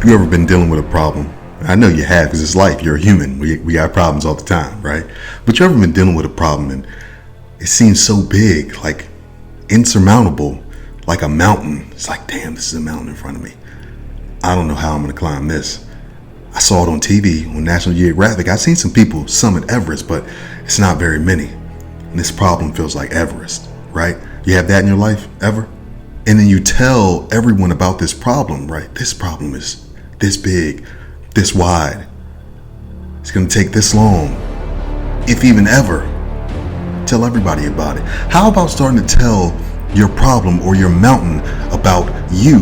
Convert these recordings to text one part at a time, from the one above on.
You ever been dealing with a problem? I know you have, because it's life. You're a human. We got problems all the time, right? But you ever been dealing with a problem and it seems so big, like insurmountable, like a mountain. It's like, damn, this is a mountain in front of me. I don't know how I'm going to climb this. I saw it on TV, on National Geographic. I've seen some people summit Everest, but it's not very many. And this problem feels like Everest, right? You have that in your life, ever? And then you tell everyone about this problem, right? This problem is this big, this wide. It's going to take this long, if even ever. Tell everybody about it. How about starting to tell your problem or your mountain about you?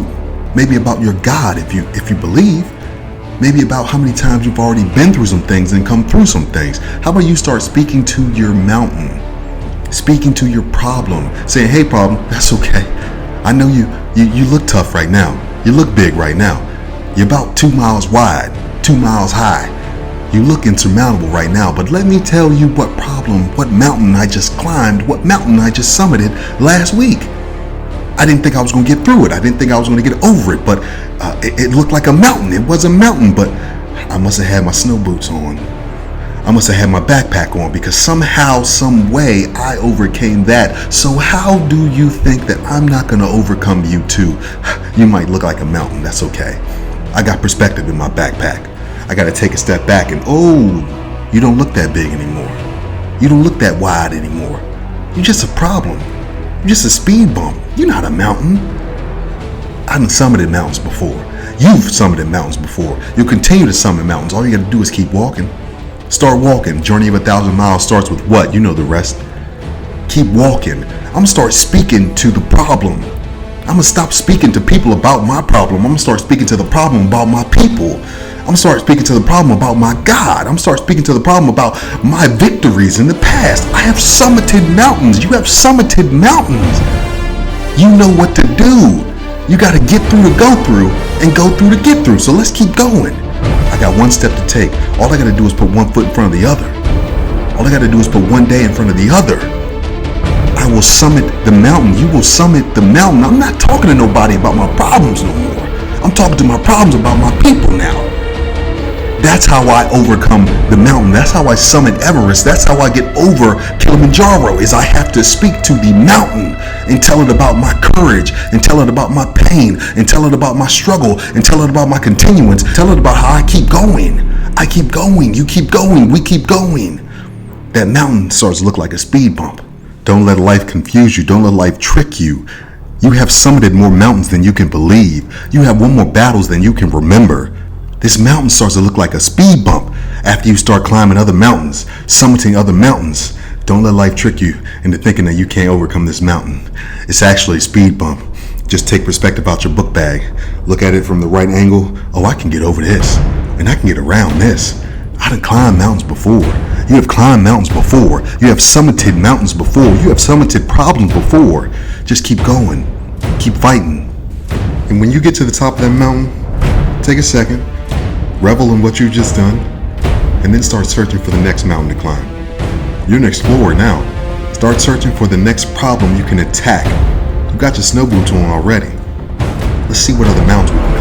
Maybe about your God, if you believe. Maybe about how many times you've already been through some things and come through some things. How about you start speaking to your mountain, speaking to your problem, saying, hey problem, that's okay. I know you look tough right now. You look big right now. You're about 2 miles wide, 2 miles high. You look insurmountable right now, but let me tell you what problem, what mountain I just climbed, what mountain I just summited last week. I didn't think I was going to get through it. I didn't think I was going to get over it, but it looked like a mountain. It was a mountain, but I must have had my snow boots on. I must have had my backpack on, because somehow, some way I overcame that. So how do you think that I'm not going to overcome you too? You might look like a mountain. That's okay. I got perspective in my backpack. I got to take a step back and, you don't look that big anymore. You don't look that wide anymore. You're just a problem. You're just a speed bump. You're not a mountain. I've summited mountains before. You've summited mountains before. You'll continue to summit mountains. All you got to do is keep walking. Start walking. Journey of 1,000 miles starts with what? You know the rest. Keep walking. I'm going to start speaking to the problem. I'm going to stop speaking to people about my problem. I'm going to start speaking to the problem about my people. I'm going to start speaking to the problem about my God. I'm going to start speaking to the problem about my victories in the past. I have summited mountains. You have summited mountains. You know what to do. You got to get through to go through and go through to get through. So let's keep going. I got one step to take. All I got to do is put one foot in front of the other. All I got to do is put one day in front of the other. I will summit the mountain. You will summit the mountain. I'm not talking to nobody about my problems no more. I'm talking to my problems about my people now. That's how I overcome the mountain. That's how I summit Everest. That's how I get over Kilimanjaro, is I have to speak to the mountain and tell it about my courage, and tell it about my pain, and tell it about my struggle, and tell it about my continuance, tell it about how I keep going. I keep going. You keep going. We keep going. That mountain starts to look like a speed bump. Don't let life confuse you. Don't let life trick you. You have summited more mountains than you can believe. You have won more battles than you can remember. This mountain starts to look like a speed bump after you start climbing other mountains, summiting other mountains. Don't let life trick you into thinking that you can't overcome this mountain. It's actually a speed bump. Just take perspective out your book bag. Look at it from the right angle. Oh, I can get over this, and I can get around this. I done climbed mountains before. You have climbed mountains before. You have summited mountains before. You have summited problems before. Just keep going. Keep fighting. And when you get to the top of that mountain, take a second, revel in what you've just done, and then start searching for the next mountain to climb. You're an explorer now. Start searching for the next problem you can attack. You got your snow boots on already. Let's see what other mountains we can